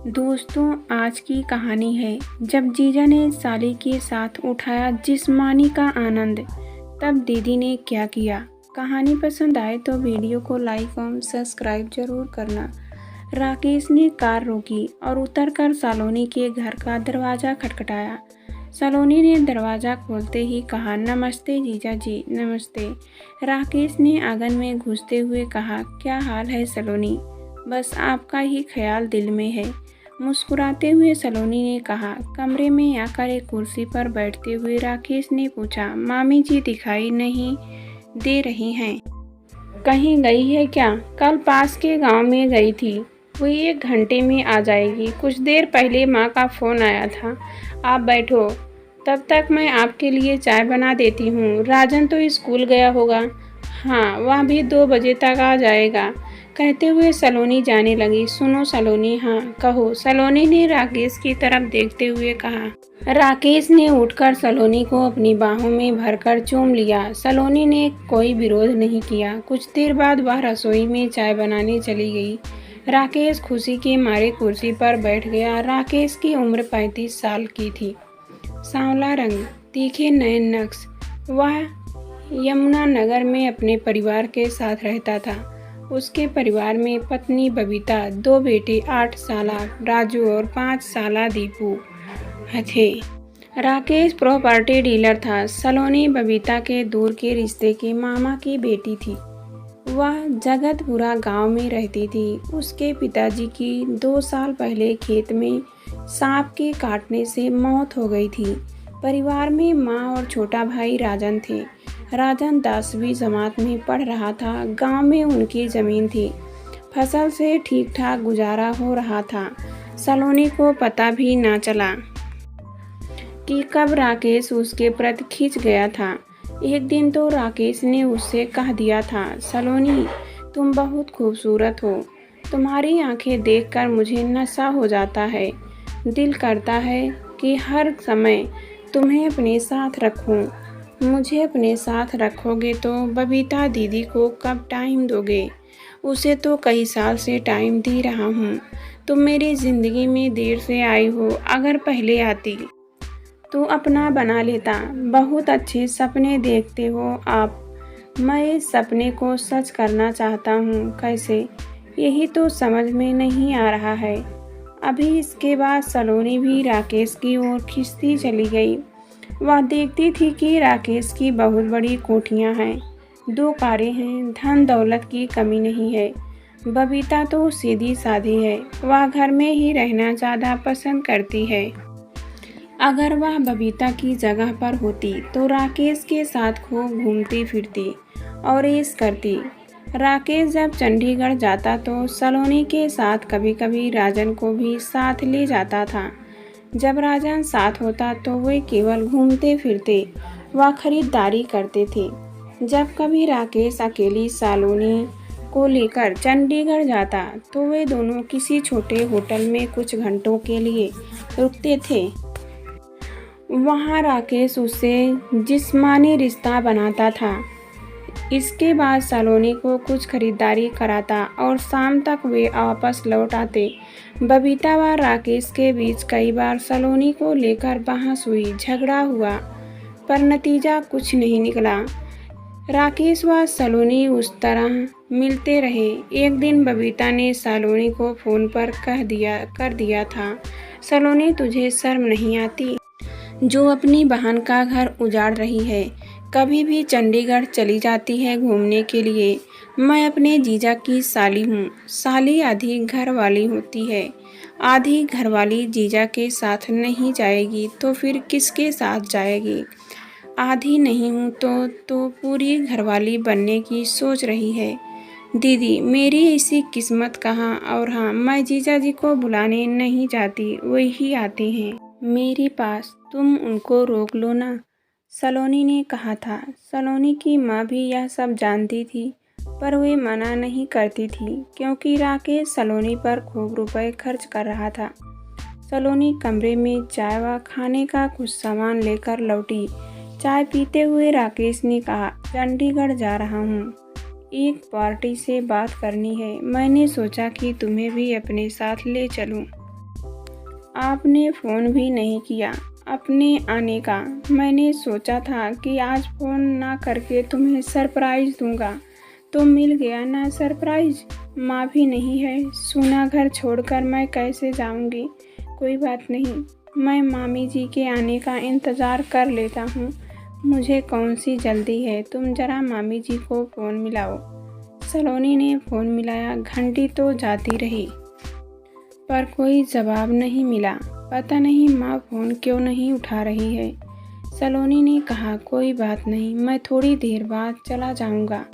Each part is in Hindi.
दोस्तों, आज की कहानी है जब जीजा ने साली के साथ उठाया जिस्मानी का आनंद, तब दीदी ने क्या किया। कहानी पसंद आए तो वीडियो को लाइक और सब्सक्राइब जरूर करना। राकेश ने कार रोकी और उतरकर सलोनी के घर का दरवाज़ा खटखटाया। सलोनी ने दरवाज़ा खोलते ही कहा, नमस्ते जीजा जी, नमस्ते। राकेश ने आंगन में घुसते हुए कहा, क्या हाल है सलोनी? बस आपका ही ख्याल दिल में है। मुस्कुराते हुए सलोनी ने कहा। कमरे में आकर एक कुर्सी पर बैठते हुए राकेश ने पूछा, मामी जी दिखाई नहीं दे रही हैं? कहीं गई है क्या? कल पास के गांव में गई थी, वही 1 घंटे में आ जाएगी। कुछ देर पहले माँ का फ़ोन आया था। आप बैठो, तब तक मैं आपके लिए चाय बना देती हूँ। राजन तो स्कूल गया होगा। हाँ, वह भी 2 बजे तक आ जाएगा। कहते हुए सलोनी जाने लगी। सुनो सलोनी, हाँ कहो, सलोनी ने राकेश की तरफ देखते हुए कहा। राकेश ने उठकर सलोनी को अपनी बाहों में भरकर चूम लिया। सलोनी ने कोई विरोध नहीं किया। कुछ देर बाद वह रसोई में चाय बनाने चली गई। राकेश खुशी के मारे कुर्सी पर बैठ गया। राकेश की उम्र 35 साल की थी। सांवला रंग, तीखे नयन नक्श। वह यमुनानगर में अपने परिवार के साथ रहता था। उसके परिवार में पत्नी बबीता, 2 बेटे 8 साला राजू और 5 साला दीपू थे। राकेश प्रॉपर्टी डीलर था। सलोनी बबीता के दूर के रिश्ते के मामा की बेटी थी। वह जगतपुरा गांव में रहती थी। उसके पिताजी की 2 साल पहले खेत में सांप के काटने से मौत हो गई थी। परिवार में माँ और छोटा भाई राजन थे। राजन 10वीं जमात में पढ़ रहा था। गांव में उनकी ज़मीन थी। फसल से ठीक ठाक गुजारा हो रहा था। सलोनी को पता भी ना चला कि कब राकेश उसके प्रति खिंच गया था। एक दिन तो राकेश ने उससे कह दिया था, सलोनी तुम बहुत खूबसूरत हो। तुम्हारी आंखें देखकर मुझे नशा हो जाता है। दिल करता है कि हर समय तुम्हें अपने साथ रखूं। मुझे अपने साथ रखोगे तो बबीता दीदी को कब टाइम दोगे? उसे तो कई साल से टाइम दे रहा हूँ। तुम मेरी ज़िंदगी में देर से आई हो। अगर पहले आती तो अपना बना लेता। बहुत अच्छे सपने देखते हो आप। मैं इस सपने को सच करना चाहता हूँ। कैसे, यही तो समझ में नहीं आ रहा है। अभी इसके बाद सलोनी भी राकेश की ओर खिंचती चली गई। वह देखती थी कि राकेश की बहुत बड़ी कोठियाँ हैं, 2 कारें हैं, धन दौलत की कमी नहीं है। बबीता तो सीधी सादी है। वह घर में ही रहना ज़्यादा पसंद करती है। अगर वह बबीता की जगह पर होती तो राकेश के साथ खूब घूमती फिरती और ऐश करती। राकेश जब चंडीगढ़ जाता तो सलोनी के साथ कभी कभी राजन को भी साथ ले जाता था। जब राजन साथ होता तो वे केवल घूमते फिरते व खरीदारी करते थे। जब कभी राकेश अकेली सलोनी को लेकर चंडीगढ़ जाता तो वे दोनों किसी छोटे होटल में कुछ घंटों के लिए रुकते थे। वहाँ राकेश उससे जिस्मानी रिश्ता बनाता था। इसके बाद सलोनी को कुछ खरीदारी कराता और शाम तक वे वापस लौट आते। बबीता व राकेश के बीच कई बार सलोनी को लेकर बहस हुई, झगड़ा हुआ, पर नतीजा कुछ नहीं निकला। राकेश व सलोनी उस तरह मिलते रहे। एक दिन बबीता ने सलोनी को फ़ोन पर कर दिया था, सलोनी तुझे शर्म नहीं आती जो अपनी बहन का घर उजाड़ रही है? कभी भी चंडीगढ़ चली जाती है घूमने के लिए। मैं अपने जीजा की साली हूँ। साली आधी घर वाली होती है, आधी घरवाली। जीजा के साथ नहीं जाएगी तो फिर किसके साथ जाएगी? आधी नहीं हूँ तो पूरी घरवाली बनने की सोच रही है। दीदी, मेरी ऐसी किस्मत कहाँ। और हाँ, मैं जीजा जी को बुलाने नहीं जाती, वही आते हैं मेरे पास। तुम उनको रोक लो ना, सलोनी ने कहा था। सलोनी की माँ भी यह सब जानती थी, पर वे मना नहीं करती थी क्योंकि राकेश सलोनी पर खूब रुपए खर्च कर रहा था। सलोनी कमरे में चाय व खाने का कुछ सामान लेकर लौटी। चाय पीते हुए राकेश ने कहा, चंडीगढ़ जा रहा हूँ, एक पार्टी से बात करनी है। मैंने सोचा कि तुम्हें भी अपने साथ ले चलूँ। आपने फ़ोन भी नहीं किया अपने आने का। मैंने सोचा था कि आज फ़ोन ना करके तुम्हें सरप्राइज़ दूंगा, तो मिल गया ना सरप्राइज़। माँ भी नहीं है, सूना घर छोड़कर मैं कैसे जाऊंगी। कोई बात नहीं, मैं मामी जी के आने का इंतज़ार कर लेता हूँ। मुझे कौन सी जल्दी है, तुम ज़रा मामी जी को फ़ोन मिलाओ। सलोनी ने फ़ोन मिलाया। घंटी तो जाती रही पर कोई जवाब नहीं मिला। पता नहीं माँ फ़ोन क्यों नहीं उठा रही है। सलोनी ने कहा, कोई बात नहीं, मैं थोड़ी देर बाद चला जाऊँगा।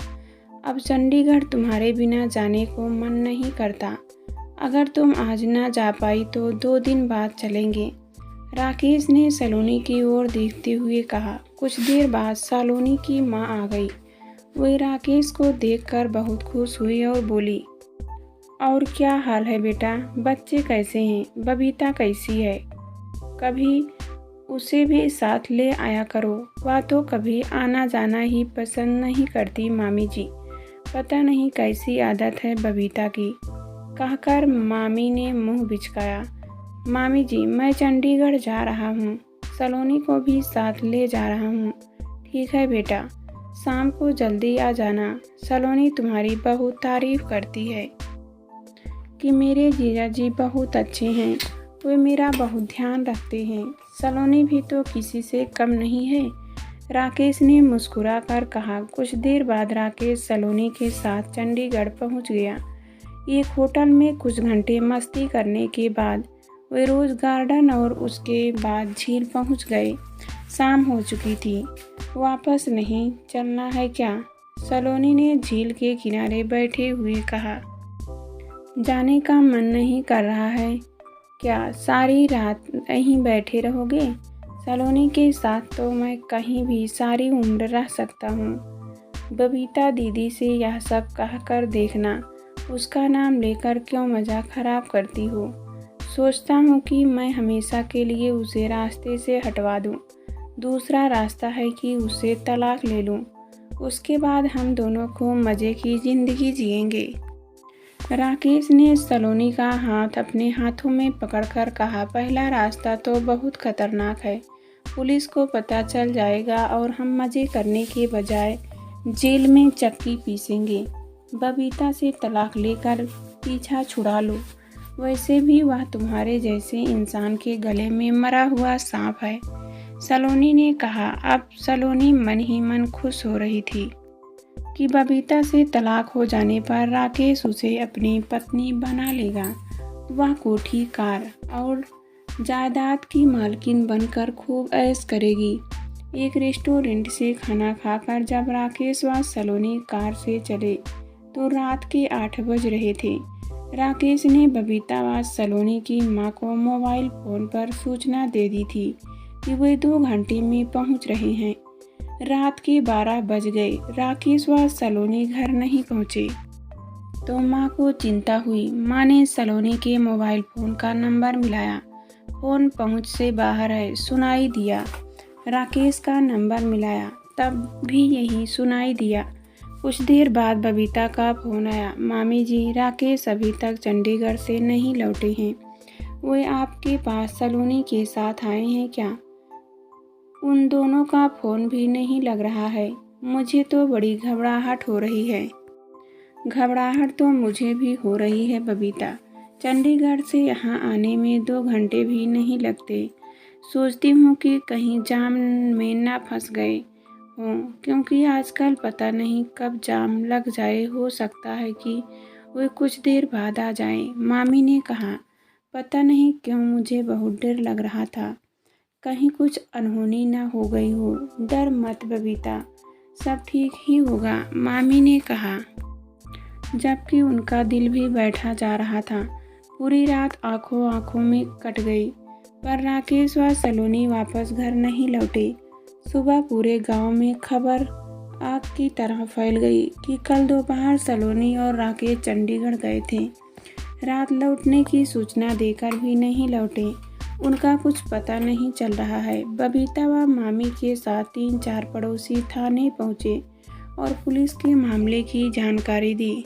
अब चंडीगढ़ तुम्हारे बिना जाने को मन नहीं करता। अगर तुम आज ना जा पाई तो 2 दिन बाद चलेंगे। राकेश ने सलोनी की ओर देखते हुए कहा। कुछ देर बाद सलोनी की माँ आ गई। वह राकेश को देखकर बहुत खुश हुई और बोली, और क्या हाल है बेटा, बच्चे कैसे हैं, बबीता कैसी है? कभी उसे भी साथ ले आया करो, वह तो कभी आना जाना ही पसंद नहीं करती मामी जी। पता नहीं कैसी आदत है बबीता की, कहकर मामी ने मुंह बिचकाया। मामी जी, मैं चंडीगढ़ जा रहा हूँ, सलोनी को भी साथ ले जा रहा हूँ। ठीक है बेटा, शाम को जल्दी आ जाना। सलोनी तुम्हारी बहुत तारीफ करती है कि मेरे जीजा जी बहुत अच्छे हैं, वे मेरा बहुत ध्यान रखते हैं। सलोनी भी तो किसी से कम नहीं है, राकेश ने मुस्कुरा कर कहा। कुछ देर बाद राकेश सलोनी के साथ चंडीगढ़ पहुंच गया। एक होटल में कुछ घंटे मस्ती करने के बाद वे रोज़ गार्डन और उसके बाद झील पहुंच गए। शाम हो चुकी थी। वापस नहीं चलना है क्या? सलोनी ने झील के किनारे बैठे हुए कहा। जाने का मन नहीं कर रहा है क्या? सारी रात यहीं बैठे रहोगे? सलोनी के साथ तो मैं कहीं भी सारी उम्र रह सकता हूँ। बबीता दीदी से यह सब कहकर देखना, उसका नाम लेकर क्यों मज़ाक खराब करती हो। सोचता हूँ कि मैं हमेशा के लिए उसे रास्ते से हटवा दूँ। दूसरा रास्ता है कि उसे तलाक ले लूँ, उसके बाद हम दोनों को मज़े की ज़िंदगी जिएंगे। राकेश ने सलोनी का हाथ अपने हाथों में पकड़कर कहा, पहला रास्ता तो बहुत खतरनाक है, पुलिस को पता चल जाएगा और हम मज़े करने के बजाय जेल में चक्की पीसेंगे। बबीता से तलाक लेकर पीछा छुड़ा लो, वैसे भी वह तुम्हारे जैसे इंसान के गले में मरा हुआ सांप है, सलोनी ने कहा। अब सलोनी मन ही मन खुश हो रही थी कि बबीता से तलाक हो जाने पर राकेश उसे अपनी पत्नी बना लेगा। वह कोठी, कार और जायदाद की मालकिन बनकर खूब ऐश करेगी। एक रेस्टोरेंट से खाना खाकर जब राकेश व सलोनी कार से चले तो रात के 8 बज रहे थे। राकेश ने बबीता व सलोनी की मां को मोबाइल फ़ोन पर सूचना दे दी थी कि वे 2 घंटे में पहुंच रहे हैं। रात के 12 बज गए। राकेश व सलोनी घर नहीं पहुंचे तो माँ को चिंता हुई। माँ ने सलोनी के मोबाइल फ़ोन का नंबर मिलाया। फ़ोन पहुंच से बाहर है, सुनाई दिया। राकेश का नंबर मिलाया, तब भी यही सुनाई दिया। कुछ देर बाद बबीता का फ़ोन आया। मामी जी, राकेश अभी तक चंडीगढ़ से नहीं लौटे हैं, वे आपके पास सलोनी के साथ आए हैं क्या? उन दोनों का फ़ोन भी नहीं लग रहा है। मुझे तो बड़ी घबराहट हो रही है। घबराहट तो मुझे भी हो रही है बबीता। चंडीगढ़ से यहाँ आने में 2 घंटे भी नहीं लगते। सोचती हूँ कि कहीं जाम में ना फंस गए हों, क्योंकि आजकल पता नहीं कब जाम लग जाए। हो सकता है कि वे कुछ देर बाद आ जाएं। मामी ने कहा। पता नहीं क्यों मुझे बहुत डर लग रहा था, कहीं कुछ अनहोनी ना हो गई हो। डर मत बबीता, सब ठीक ही होगा, मामी ने कहा, जबकि उनका दिल भी बैठा जा रहा था। पूरी रात आंखों आंखों में कट गई, पर राकेश व सलोनी वापस घर नहीं लौटे। सुबह पूरे गांव में खबर आग की तरह फैल गई कि कल दोपहर सलोनी और राकेश चंडीगढ़ गए थे। रात लौटने की सूचना देकर भी नहीं लौटे। उनका कुछ पता नहीं चल रहा है। बबीता व मामी के साथ 3-4 पड़ोसी थाने पहुंचे और पुलिस के मामले की जानकारी दी।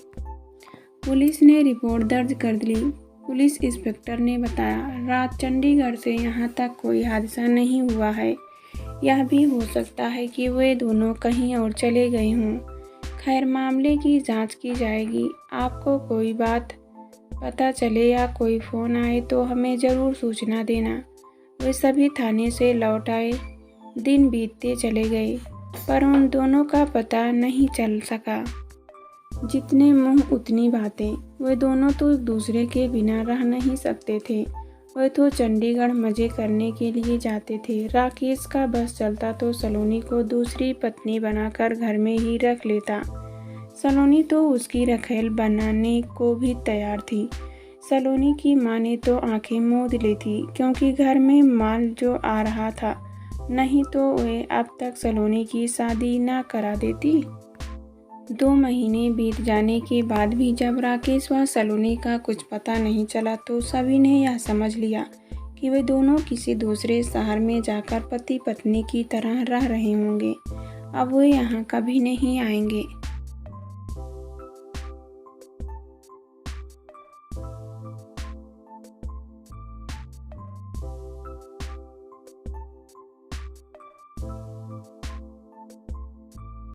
पुलिस ने रिपोर्ट दर्ज कर ली। पुलिस इंस्पेक्टर ने बताया, रात चंडीगढ़ से यहाँ तक कोई हादसा नहीं हुआ है। यह भी हो सकता है कि वे दोनों कहीं और चले गए हों। खैर, मामले की जांच की जाएगी। आपको कोई बात पता चले या कोई फ़ोन आए तो हमें ज़रूर सूचना देना। वे सभी थाने से लौट आए। दिन बीतते चले गए, पर उन दोनों का पता नहीं चल सका। जितने मुँह उतनी बातें। वे दोनों तो एक दूसरे के बिना रह नहीं सकते थे। वे तो चंडीगढ़ मज़े करने के लिए जाते थे। राकेश का बस चलता तो सलोनी को दूसरी पत्नी बनाकर घर में ही रख लेता। सलोनी तो उसकी रखेल बनाने को भी तैयार थी। सलोनी की माँ ने तो आंखें मूंद ली थी, क्योंकि घर में माल जो आ रहा था, नहीं तो वे अब तक सलोनी की शादी ना करा देती। 2 महीने बीत जाने के बाद भी जब राकेश व सलोनी का कुछ पता नहीं चला तो सभी ने यह समझ लिया कि वे दोनों किसी दूसरे शहर में जाकर पति पत्नी की तरह रह रहे होंगे। अब वे यहाँ कभी नहीं आएंगे।